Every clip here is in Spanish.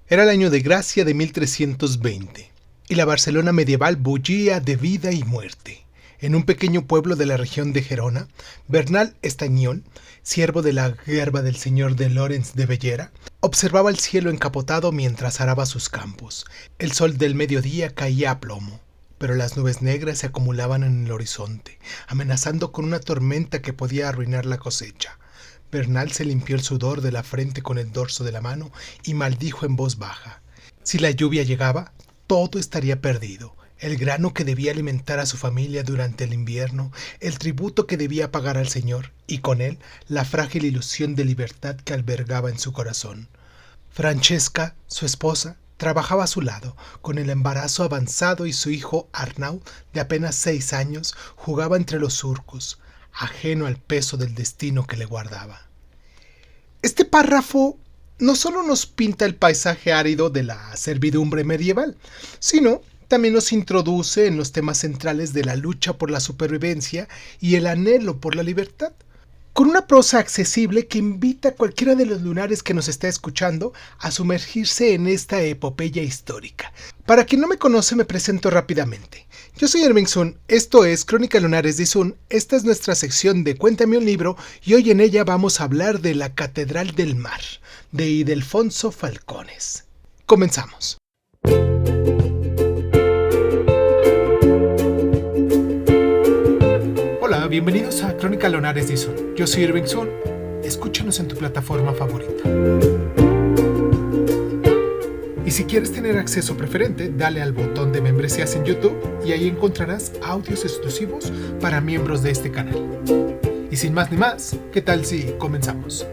Era el año de gracia de 1320, y la Barcelona medieval bullía de vida y muerte. En un pequeño pueblo de la región de Gerona, Bernal Estañón, siervo de la guerra del señor de Lorenz de Bellera, observaba el cielo encapotado mientras araba sus campos. El sol del mediodía caía a plomo, pero las nubes negras se acumulaban en el horizonte, amenazando con una tormenta que podía arruinar la cosecha. Bernal se limpió el sudor de la frente con el dorso de la mano y maldijo en voz baja. Si la lluvia llegaba, todo estaría perdido. El grano que debía alimentar a su familia durante el invierno, el tributo que debía pagar al Señor, y con él la frágil ilusión de libertad que albergaba en su corazón. Francesca, su esposa, trabajaba a su lado, con el embarazo avanzado, y su hijo Arnau, de apenas 6 años, jugaba entre los surcos, ajeno al peso del destino que le guardaba. Este párrafo no solo nos pinta el paisaje árido de la servidumbre medieval, sino también nos introduce en los temas centrales de la lucha por la supervivencia y el anhelo por la libertad, con una prosa accesible que invita a cualquiera de los lunares que nos está escuchando a sumergirse en esta epopeya histórica. Para quien no me conoce, me presento rápidamente. Yo soy Ervin Sun, esto es Crónica Lunares de Sun, esta es nuestra sección de Cuéntame un libro y hoy en ella vamos a hablar de La Catedral del Mar, de Ildefonso Falcones. Comenzamos. Hola, bienvenidos a Crónica Lunares de Sun. Yo soy Ervin Sun, escúchanos en tu plataforma favorita. Y si quieres tener acceso preferente, dale al botón de membresías en YouTube y ahí encontrarás audios exclusivos para miembros de este canal. Y sin más ni más, ¿qué tal si comenzamos?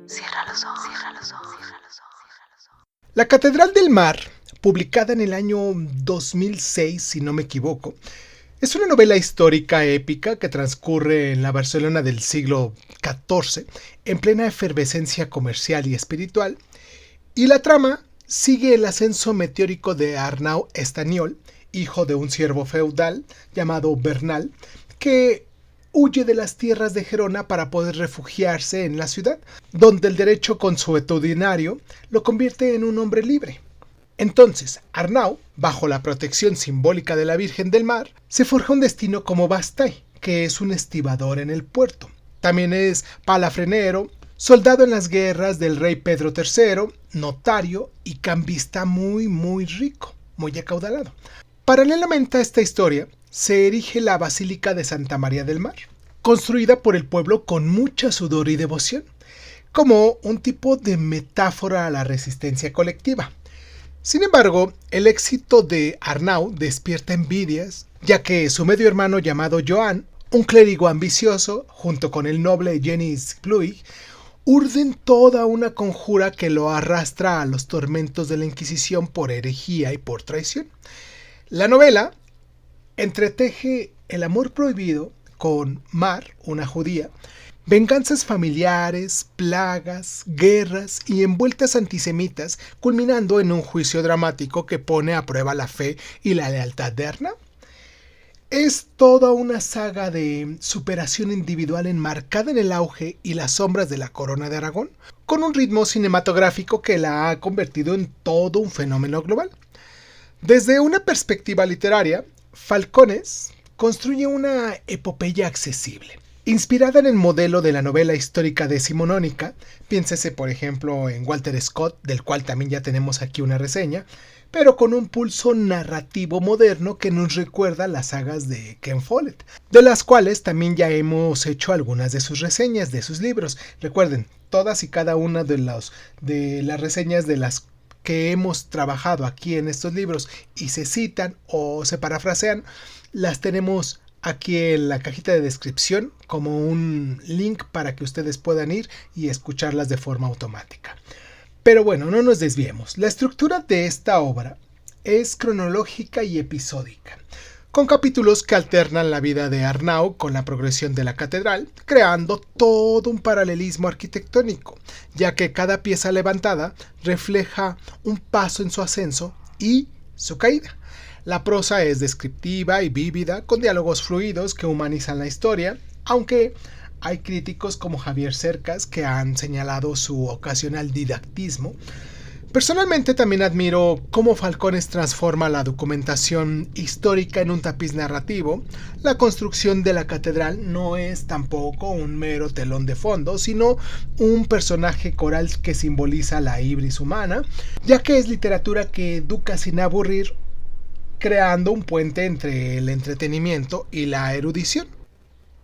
Cierra los ojos, cierra los ojos, cierra los ojos. La Catedral del Mar, publicada en el año 2006, si no me equivoco, es una novela histórica épica que transcurre en la Barcelona del siglo XIV, en plena efervescencia comercial y espiritual, y la trama sigue el ascenso meteórico de Arnau Estanyol, hijo de un siervo feudal llamado Bernal, que huye de las tierras de Gerona para poder refugiarse en la ciudad, donde el derecho consuetudinario lo convierte en un hombre libre. Entonces, Arnau, bajo la protección simbólica de la Virgen del Mar, se forja un destino como Bastay, que es un estibador en el puerto. También es palafrenero, soldado en las guerras del rey Pedro III, notario y cambista muy rico, muy acaudalado. Paralelamente a esta historia, se erige la Basílica de Santa María del Mar, construida por el pueblo con mucha sudor y devoción, como un tipo de metáfora a la resistencia colectiva. Sin embargo, el éxito de Arnau despierta envidias, ya que su medio hermano llamado Joan, un clérigo ambicioso, junto con el noble Genís Pluig, urden toda una conjura que lo arrastra a los tormentos de la Inquisición por herejía y por traición. La novela entreteje el amor prohibido con Mar, una judía, venganzas familiares, plagas, guerras y envueltas antisemitas, culminando en un juicio dramático que pone a prueba la fe y la lealtad de Arnau. Es toda una saga de superación individual enmarcada en el auge y las sombras de la corona de Aragón, con un ritmo cinematográfico que la ha convertido en todo un fenómeno global. Desde una perspectiva literaria, Falcones construye una epopeya accesible, inspirada en el modelo de la novela histórica decimonónica. Piénsese por ejemplo en Walter Scott, del cual también ya tenemos aquí una reseña, pero con un pulso narrativo moderno que nos recuerda las sagas de Ken Follett, de las cuales también ya hemos hecho algunas de sus reseñas de sus libros. Recuerden, todas y cada una de las reseñas de las que hemos trabajado aquí en estos libros y se citan o se parafrasean, las tenemos aquí en la cajita de descripción como un link para que ustedes puedan ir y escucharlas de forma automática. Pero bueno, no nos desviemos. La estructura de esta obra es cronológica y episódica, con capítulos que alternan la vida de Arnau con la progresión de la catedral, creando todo un paralelismo arquitectónico, ya que cada pieza levantada refleja un paso en su ascenso y su caída. La prosa es descriptiva y vívida, con diálogos fluidos que humanizan la historia, aunque Hay críticos como Javier Cercas que han señalado su ocasional didactismo. Personalmente también admiro cómo Falcones transforma la documentación histórica en un tapiz narrativo. La construcción de la catedral no es tampoco un mero telón de fondo, sino un personaje coral que simboliza la ibris humana, ya que es literatura que educa sin aburrir, creando un puente entre el entretenimiento y la erudición.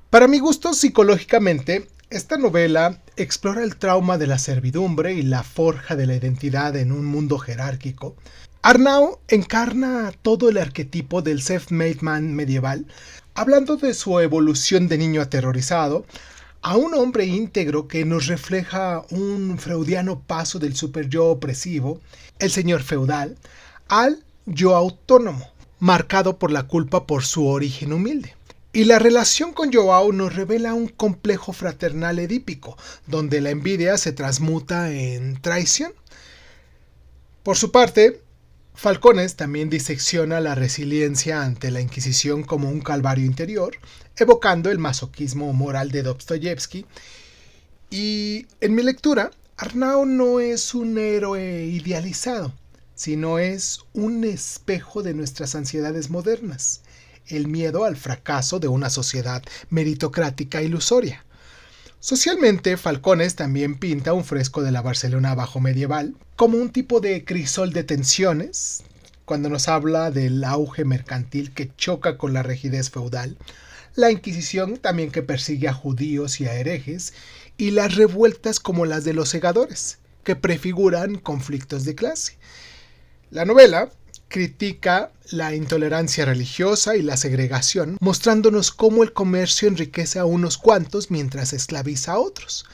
Para mi gusto, psicológicamente, esta novela explora el trauma de la servidumbre y la forja de la identidad en un mundo jerárquico. Arnau encarna todo el arquetipo del self-made man medieval, hablando de su evolución de niño aterrorizado a un hombre íntegro que nos refleja un freudiano paso del superyo opresivo, el señor feudal, al yo autónomo, marcado por la culpa por su origen humilde. Y la relación con Joao nos revela un complejo fraternal edípico, donde la envidia se transmuta en traición. Por su parte, Falcones también disecciona la resiliencia ante la Inquisición como un calvario interior, evocando el masoquismo moral de Dostoyevsky. Y en mi lectura, Arnau no es un héroe idealizado, sino es un espejo de nuestras ansiedades modernas. El miedo al fracaso de una sociedad meritocrática ilusoria. Socialmente, Falcones también pinta un fresco de la Barcelona bajo medieval como un tipo de crisol de tensiones, cuando nos habla del auge mercantil que choca con la rigidez feudal, la Inquisición también que persigue a judíos y a herejes, y las revueltas como las de los segadores, que prefiguran conflictos de clase. La novela critica la intolerancia religiosa y la segregación, mostrándonos cómo el comercio enriquece a unos cuantos mientras esclaviza a otros.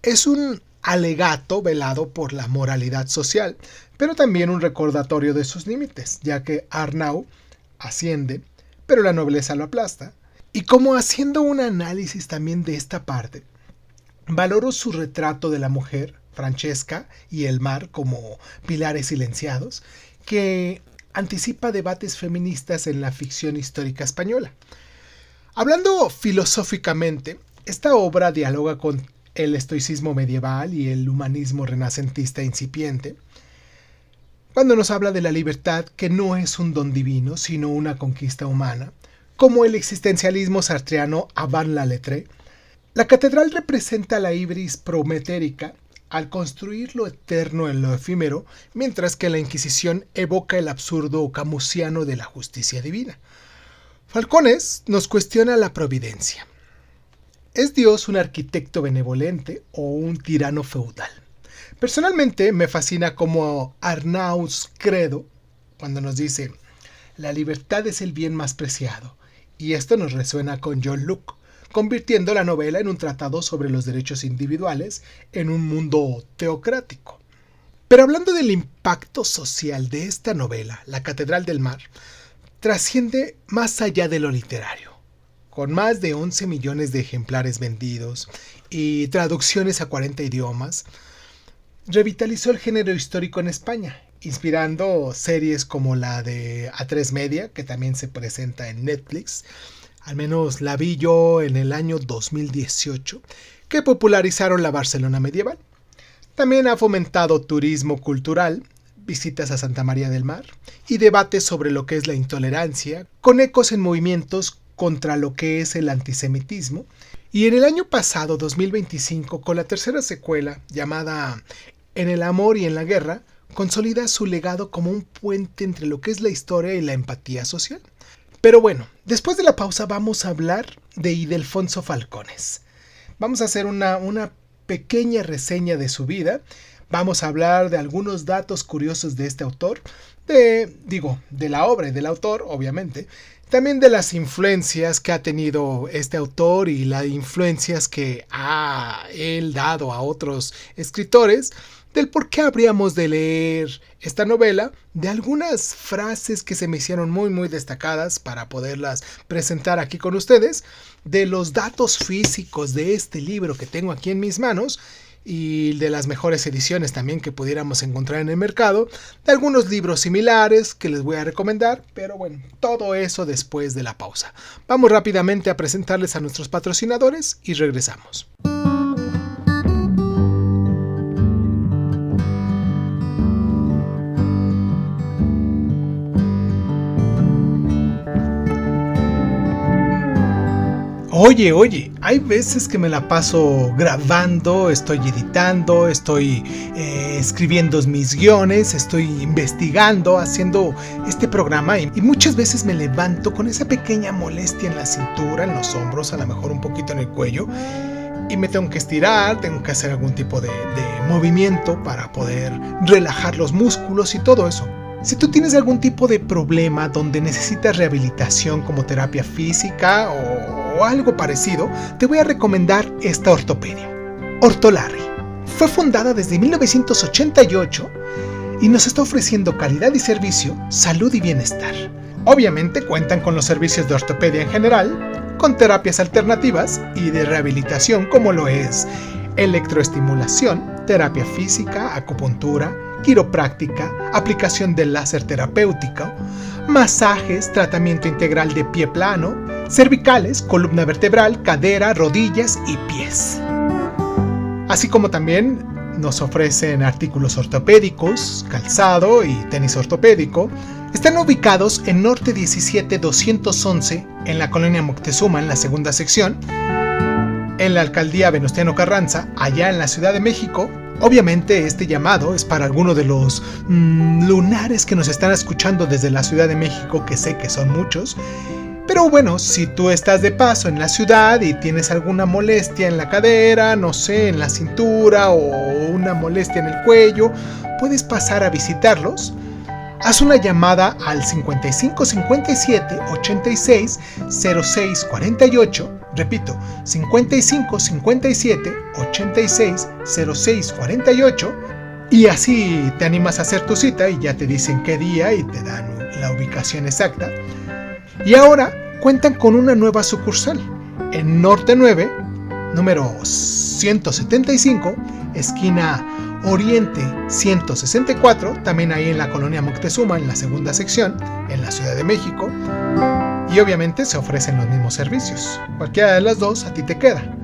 Es un alegato velado por la moralidad social, pero también un recordatorio de sus límites, ya que Arnau asciende, pero la nobleza lo aplasta. Y como haciendo un análisis también de esta parte, valoro su retrato de la mujer, Francesca, y el mar como pilares silenciados, que anticipa debates feministas en la ficción histórica española. Hablando filosóficamente, esta obra dialoga con el estoicismo medieval y el humanismo renacentista incipiente, cuando nos habla de la libertad que no es un don divino, sino una conquista humana, como el existencialismo sartreano avant la lettre. La catedral representa la ibris prometérica al construir lo eterno en lo efímero, mientras que la Inquisición evoca el absurdo camusiano de la justicia divina. Falcones nos cuestiona la providencia. ¿Es Dios un arquitecto benevolente o un tirano feudal? Personalmente me fascina como Arnaus credo, cuando nos dice, la libertad es el bien más preciado, y esto nos resuena con John Locke, convirtiendo la novela en un tratado sobre los derechos individuales en un mundo teocrático. Pero hablando del impacto social de esta novela, La Catedral del Mar trasciende más allá de lo literario. Con más de 11 millones de ejemplares vendidos y traducciones a 40 idiomas, revitalizó el género histórico en España, inspirando series como la de A3 Media, que también se presenta en Netflix. Al menos la vi yo en el año 2018, que popularizaron la Barcelona medieval. También ha fomentado turismo cultural, visitas a Santa María del Mar y debates sobre lo que es la intolerancia, con ecos en movimientos contra lo que es el antisemitismo. Y en el año pasado, 2025, con la tercera secuela, llamada En el amor y en la guerra, consolida su legado como un puente entre lo que es la historia y la empatía social. Pero bueno, después de la pausa vamos a hablar de Ildefonso Falcones. Vamos a hacer una pequeña reseña de su vida. Vamos a hablar de algunos datos curiosos de este autor, de la obra y del autor, obviamente. También de las influencias que ha tenido este autor y las influencias que ha él dado a otros escritores, del por qué habríamos de leer esta novela, de algunas frases que se me hicieron muy destacadas para poderlas presentar aquí con ustedes, de los datos físicos de este libro que tengo aquí en mis manos, y de las mejores ediciones también que pudiéramos encontrar en el mercado, de algunos libros similares que les voy a recomendar, pero bueno, todo eso después de la pausa. Vamos rápidamente a presentarles a nuestros patrocinadores y regresamos. Oye, hay veces que me la paso grabando, estoy editando, estoy escribiendo mis guiones, estoy investigando, haciendo este programa y muchas veces me levanto con esa pequeña molestia en la cintura, en los hombros, a lo mejor un poquito en el cuello y me tengo que estirar, tengo que hacer algún tipo de movimiento para poder relajar los músculos y todo eso. Si tú tienes algún tipo de problema donde necesitas rehabilitación como terapia física o algo parecido, te voy a recomendar esta ortopedia. Ortolarri. Fue fundada desde 1988 y nos está ofreciendo calidad y servicio, salud y bienestar. Obviamente cuentan con los servicios de ortopedia en general, con terapias alternativas y de rehabilitación como lo es electroestimulación, terapia física, acupuntura, quiropráctica, aplicación de láser terapéutico, masajes, tratamiento integral de pie plano, cervicales, columna vertebral, cadera, rodillas y pies. Así como también nos ofrecen artículos ortopédicos, calzado y tenis ortopédico. Están ubicados en Norte 17-211 en la colonia Moctezuma, en la segunda sección, en la alcaldía Venustiano Carranza, allá en la Ciudad de México. Obviamente este llamado es para alguno de los lunares que nos están escuchando desde la Ciudad de México, que sé que son muchos. Pero bueno, si tú estás de paso en la ciudad y tienes alguna molestia en la cadera, no sé, en la cintura o una molestia en el cuello, puedes pasar a visitarlos. Haz una llamada al 55 57 86 06 48. Repito, 55 57 86 06 48. Y así te animas a hacer tu cita y ya te dicen qué día y te dan la ubicación exacta. Y ahora cuentan con una nueva sucursal en Norte 9, número 175, esquina Oriente 164, también ahí en la colonia Moctezuma, en la segunda sección, en la Ciudad de México. Y obviamente se ofrecen los mismos servicios. Cualquiera de las dos a ti te queda.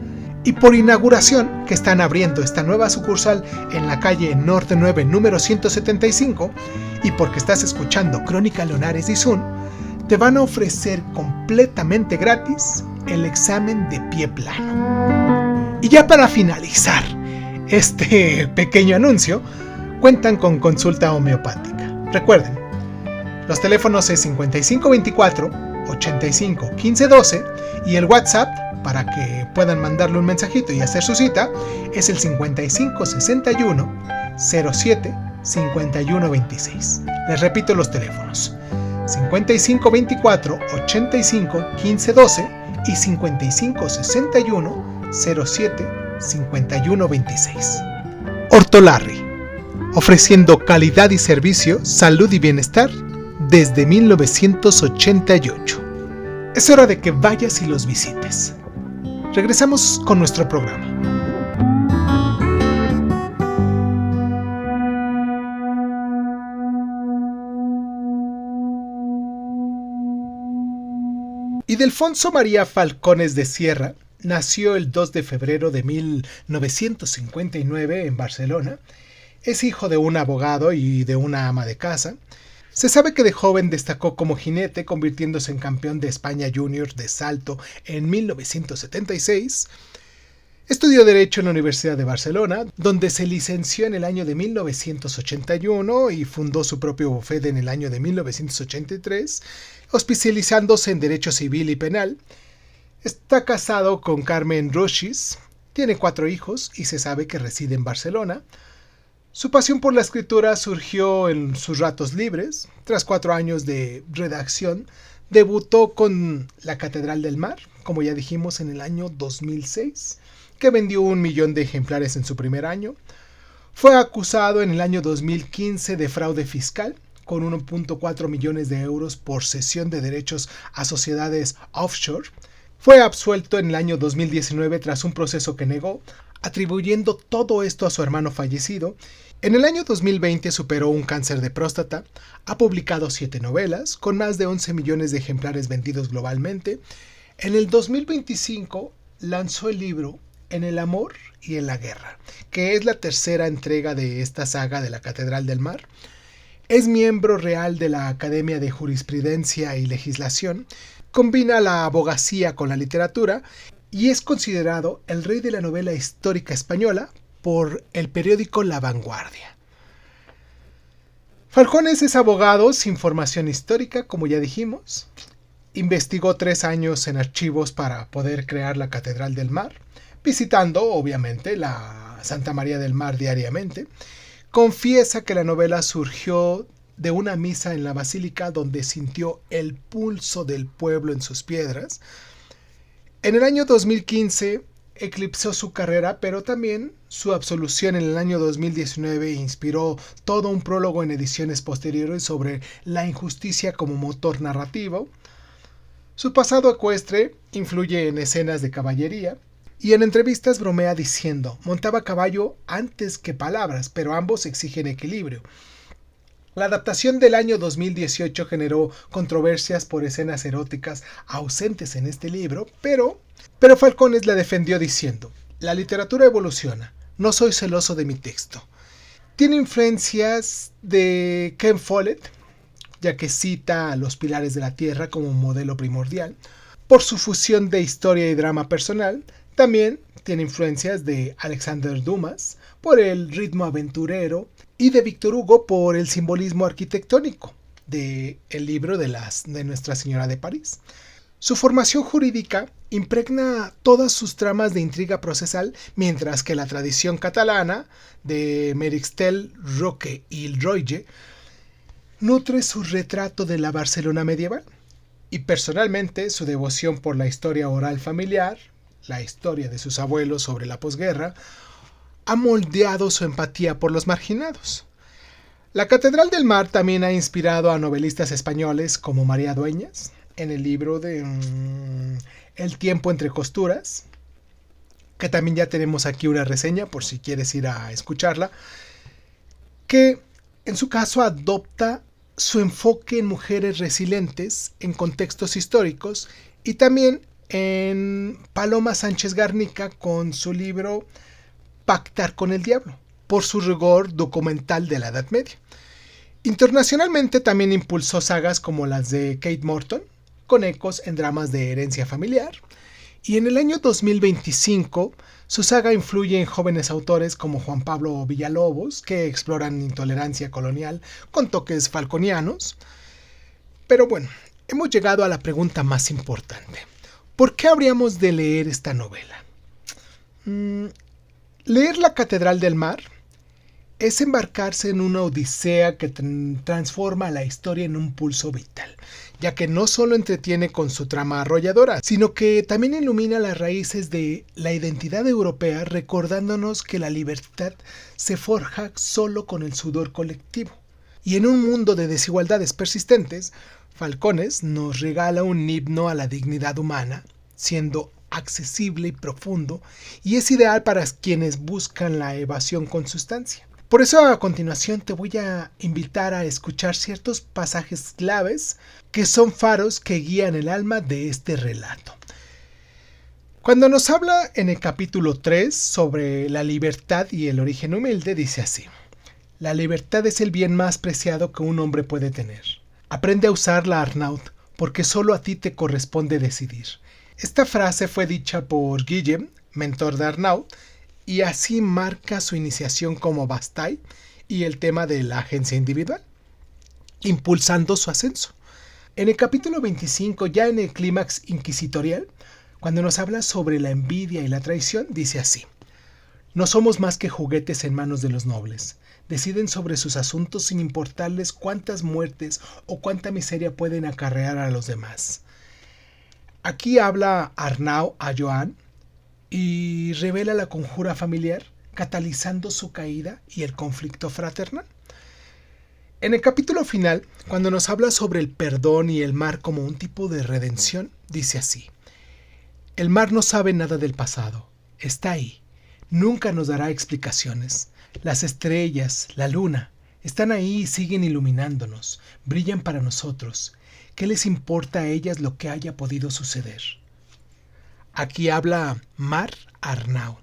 Y por inauguración, que están abriendo esta nueva sucursal en la calle Norte 9, número 175, y porque estás escuchando Crónica Leonares y Zun, te van a ofrecer completamente gratis el examen de pie plano. Y ya para finalizar este pequeño anuncio, cuentan con consulta homeopática. Recuerden, los teléfonos es 5524 85 15 12 y el WhatsApp para que puedan mandarle un mensajito y hacer su cita es el 55 61 07 51 26. Les repito los teléfonos: 55 24 85 15 12 y 55 61 07 51 26. Ortolarri, ofreciendo calidad y servicio, salud y bienestar desde 1988. Es hora de que vayas y los visites. Regresamos con nuestro programa. Ildefonso María Falcones de Sierra nació el 2 de febrero de 1959 en Barcelona. Es hijo de un abogado y de una ama de casa. Se sabe que de joven destacó como jinete, convirtiéndose en campeón de España Junior de salto en 1976. Estudió Derecho en la Universidad de Barcelona, donde se licenció en el año de 1981 y fundó su propio bufete en el año de 1983, especializándose en Derecho Civil y Penal. Está casado con Carmen Rochis, tiene 4 hijos y se sabe que reside en Barcelona. Su pasión por la escritura surgió en sus ratos libres. Tras 4 años de redacción, debutó con La Catedral del Mar, como ya dijimos, en el año 2006, que vendió 1 millón de ejemplares en su primer año. Fue acusado en el año 2015 de fraude fiscal, con 1.4 millones de euros por cesión de derechos a sociedades offshore, Fue absuelto en el año 2019 tras un proceso que negó, atribuyendo todo esto a su hermano fallecido. En el año 2020 superó un cáncer de próstata, ha publicado 7 novelas, con más de 11 millones de ejemplares vendidos globalmente. En el 2025 lanzó el libro En el amor y en la guerra, que es la tercera entrega de esta saga de la Catedral del Mar. Es miembro real de la Academia de Jurisprudencia y Legislación, combina la abogacía con la literatura y es considerado el rey de la novela histórica española por el periódico La Vanguardia. Falcones es abogado sin formación histórica, como ya dijimos. Investigó 3 años en archivos para poder crear la Catedral del Mar, visitando, obviamente, la Santa María del Mar diariamente. Confiesa que la novela surgió de una misa en la basílica donde sintió el pulso del pueblo en sus piedras. En el año 2015 eclipsó su carrera, pero también su absolución en el año 2019 inspiró todo un prólogo en ediciones posteriores sobre la injusticia como motor narrativo. Su pasado ecuestre influye en escenas de caballería y en entrevistas bromea diciendo: montaba caballo antes que palabras, pero ambos exigen equilibrio. La adaptación del año 2018 generó controversias por escenas eróticas ausentes en este libro, pero Falcones la defendió diciendo: la literatura evoluciona, no soy celoso de mi texto. Tiene influencias de Ken Follett, ya que cita a los pilares de la Tierra como modelo primordial, por su fusión de historia y drama personal. También tiene influencias de Alexander Dumas, por el ritmo aventurero, y de Víctor Hugo por el simbolismo arquitectónico del libro de Nuestra Señora de París. Su formación jurídica impregna todas sus tramas de intriga procesal, mientras que la tradición catalana de Merixtel, Roque y Roige nutre su retrato de la Barcelona medieval. Y personalmente su devoción por la historia oral familiar, la historia de sus abuelos sobre la posguerra, ha moldeado su empatía por los marginados. La Catedral del Mar también ha inspirado a novelistas españoles como María Dueñas, en el libro de El tiempo entre costuras, que también ya tenemos aquí una reseña por si quieres ir a escucharla, que en su caso adopta su enfoque en mujeres resilientes en contextos históricos, y también en Paloma Sánchez Garnica con su libro Pactar con el Diablo, por su rigor documental de la Edad Media. Internacionalmente también impulsó sagas como las de Kate Morton, con ecos en dramas de herencia familiar, y en el año 2025 su saga influye en jóvenes autores como Juan Pablo Villalobos, que exploran intolerancia colonial con toques falconianos. Pero bueno, hemos llegado a la pregunta más importante: ¿por qué habríamos de leer esta novela? Leer La Catedral del Mar es embarcarse en una odisea que transforma la historia en un pulso vital, ya que no solo entretiene con su trama arrolladora, sino que también ilumina las raíces de la identidad europea, recordándonos que la libertad se forja solo con el sudor colectivo. Y en un mundo de desigualdades persistentes, Falcones nos regala un himno a la dignidad humana, siendo accesible y profundo, y es ideal para quienes buscan la evasión con sustancia. Por eso a continuación te voy a invitar a escuchar ciertos pasajes claves que son faros que guían el alma de este relato. Cuando nos habla en el capítulo 3 sobre la libertad y el origen humilde, dice así: la libertad es el bien más preciado que un hombre puede tener. Aprende a usarla, Arnaud, porque solo a ti te corresponde decidir. Esta frase fue dicha por Guillem, mentor de Arnaud, y así marca su iniciación como Bastei y el tema de la agencia individual, impulsando su ascenso. En el capítulo 25, ya en el clímax inquisitorial, cuando nos habla sobre la envidia y la traición, dice así: no somos más que juguetes en manos de los nobles. Deciden sobre sus asuntos sin importarles cuántas muertes o cuánta miseria pueden acarrear a los demás. Aquí habla Arnaud a Joan y revela la conjura familiar, catalizando su caída y el conflicto fraternal. En el capítulo final, cuando nos habla sobre el perdón y el mar como un tipo de redención, dice así: El mar no sabe nada del pasado. Está ahí. Nunca nos dará explicaciones. Las estrellas, la luna, están ahí y siguen iluminándonos. Brillan para nosotros. ¿Qué les importa a ellas lo que haya podido suceder? Aquí habla Mar Arnaud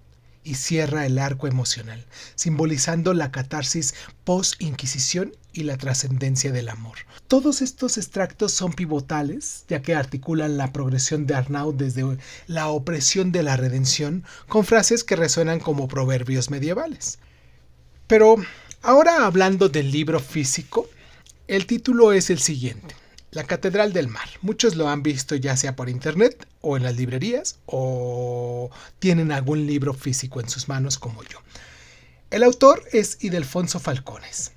y cierra el arco emocional, simbolizando la catarsis post-Inquisición y la trascendencia del amor. Todos estos extractos son pivotales, ya que articulan la progresión de Arnaud desde la opresión de la redención, con frases que resuenan como proverbios medievales. Pero ahora hablando del libro físico, el título es el siguiente: La Catedral del Mar. Muchos lo han visto ya sea por internet o en las librerías o tienen algún libro físico en sus manos como yo. El autor es Ildefonso Falcones.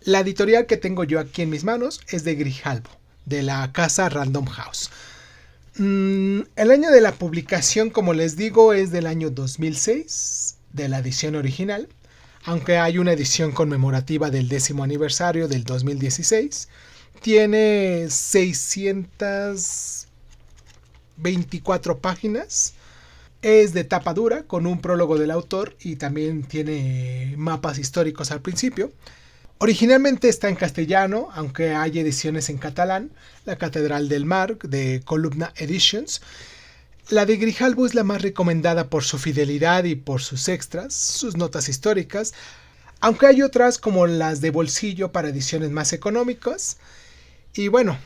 La editorial que tengo yo aquí en mis manos es de Grijalbo, de la casa Random House. El año de la publicación, como les digo, es del año 2006, de la edición original, aunque hay una edición conmemorativa del 10º aniversario del 2016. Tiene 624 páginas. Es de tapa dura, con un prólogo del autor y también tiene mapas históricos al principio. Originalmente está en castellano, aunque hay ediciones en catalán. La Catedral del Mar, de Columna Editions. La de Grijalbo es la más recomendada por su fidelidad y por sus extras, sus notas históricas, aunque hay otras como las de bolsillo para ediciones más económicas. Y bueno,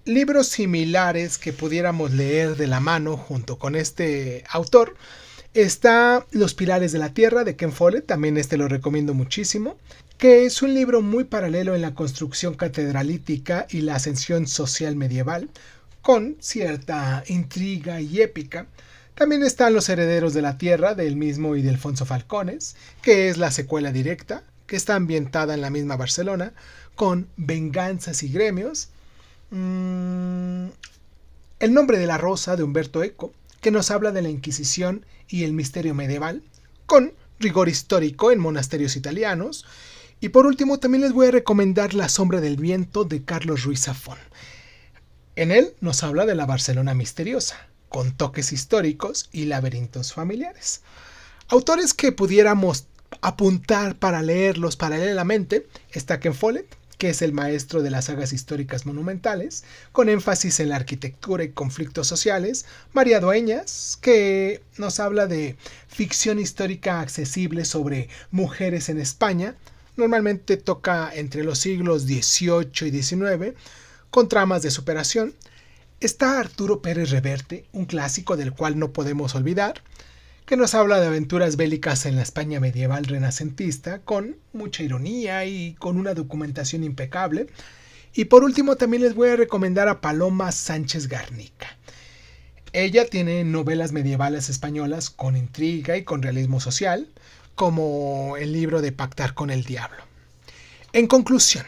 libros similares que pudiéramos leer de la mano junto con este autor está Los Pilares de la Tierra, de Ken Follett, también lo recomiendo muchísimo, que es un libro muy paralelo en la construcción catedralítica y la ascensión social medieval, con cierta intriga y épica. También están Los Herederos de la Tierra, del mismo Ildefonso Falcones, que es la secuela directa, que está ambientada en la misma Barcelona, con venganzas y gremios. El nombre de la rosa, de Humberto Eco, que nos habla de la Inquisición y el misterio medieval, con rigor histórico en monasterios italianos. Y por último también les voy a recomendar La Sombra del Viento, de Carlos Ruiz Zafón. En él nos habla de la Barcelona misteriosa, con toques históricos y laberintos familiares. Autores que pudiéramos apuntar para leerlos paralelamente está Ken Follett, que es el maestro de las sagas históricas monumentales, con énfasis en la arquitectura y conflictos sociales. María Dueñas, que nos habla de ficción histórica accesible sobre mujeres en España. Normalmente toca entre los siglos XVIII y XIX, con tramas de superación. Está Arturo Pérez Reverte, un clásico del cual no podemos olvidar, que nos habla de aventuras bélicas en la España medieval renacentista, con mucha ironía y con una documentación impecable. Y por último también les voy a recomendar a Paloma Sánchez Garnica. Ella tiene novelas medievales españolas con intriga y con realismo social, como el libro de Pactar con el Diablo. En conclusión,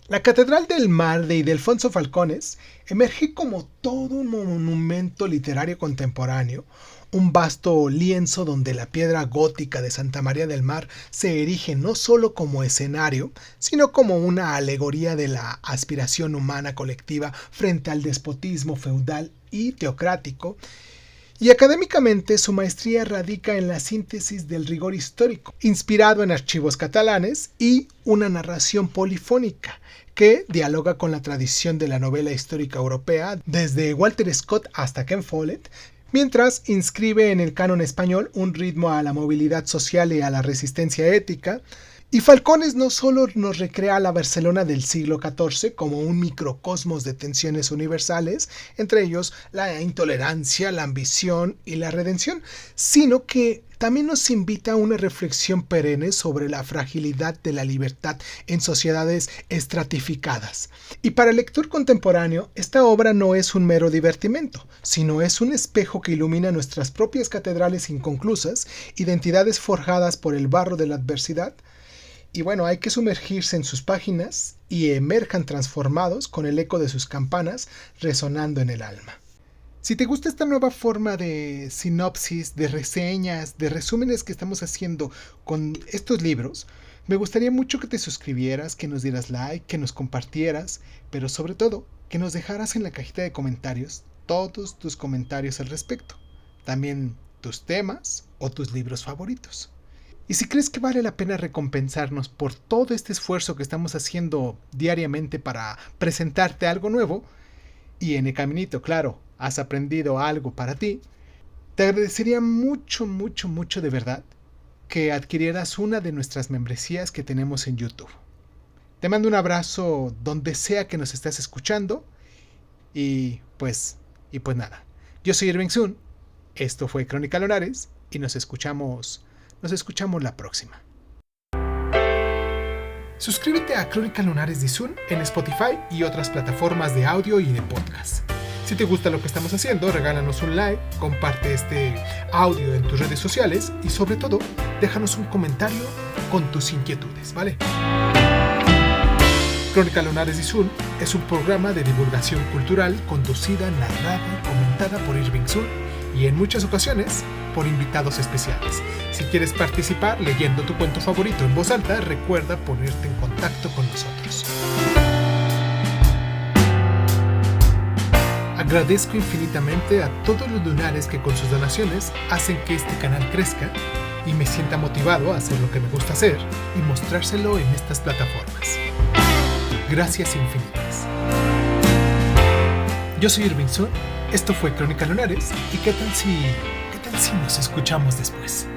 La Catedral del Mar, de Ildefonso Falcones, emerge como todo un monumento literario contemporáneo, un vasto lienzo donde la piedra gótica de Santa María del Mar se erige no solo como escenario, sino como una alegoría de la aspiración humana colectiva frente al despotismo feudal y teocrático. Y académicamente su maestría radica en la síntesis del rigor histórico, inspirado en archivos catalanes y una narración polifónica que dialoga con la tradición de la novela histórica europea desde Walter Scott hasta Ken Follett, mientras inscribe en el canon español un ritmo a la movilidad social y a la resistencia ética. Y Falcones no solo nos recrea la Barcelona del siglo XIV como un microcosmos de tensiones universales, entre ellos la intolerancia, la ambición y la redención, sino que también nos invita a una reflexión perenne sobre la fragilidad de la libertad en sociedades estratificadas. Y para el lector contemporáneo, esta obra no es un mero divertimento, sino es un espejo que ilumina nuestras propias catedrales inconclusas, identidades forjadas por el barro de la adversidad. Y bueno, hay que sumergirse en sus páginas y emerjan transformados con el eco de sus campanas resonando en el alma. Si te gusta esta nueva forma de sinopsis, de reseñas, de resúmenes que estamos haciendo con estos libros, me gustaría mucho que te suscribieras, que nos dieras like, que nos compartieras, pero sobre todo, que nos dejaras en la cajita de comentarios todos tus comentarios al respecto, también tus temas o tus libros favoritos. Y si crees que vale la pena recompensarnos por todo este esfuerzo que estamos haciendo diariamente para presentarte algo nuevo, y en el caminito, claro, has aprendido algo para ti, te agradecería mucho, mucho, mucho de verdad que adquirieras una de nuestras membresías que tenemos en YouTube. Te mando un abrazo donde sea que nos estés escuchando y pues nada. Yo soy Irving Sun, esto fue Crónica Lunares y nos escuchamos la próxima. Suscríbete a Crónica Lunares de Sun en Spotify y otras plataformas de audio y de podcast. Si te gusta lo que estamos haciendo, regálanos un like, comparte este audio en tus redes sociales y sobre todo, déjanos un comentario con tus inquietudes, ¿vale? Crónica Lunares de Sun es un programa de divulgación cultural conducida, narrada y comentada por Irving Sun y en muchas ocasiones por invitados especiales. Si quieres participar leyendo tu cuento favorito en voz alta, recuerda ponerte en contacto con nosotros. Agradezco infinitamente a todos los lunares que con sus donaciones hacen que este canal crezca y me sienta motivado a hacer lo que me gusta hacer y mostrárselo en estas plataformas. Gracias infinitas. Yo soy Irving Sun, esto fue Crónica Lunares y ¿qué tal si nos escuchamos después?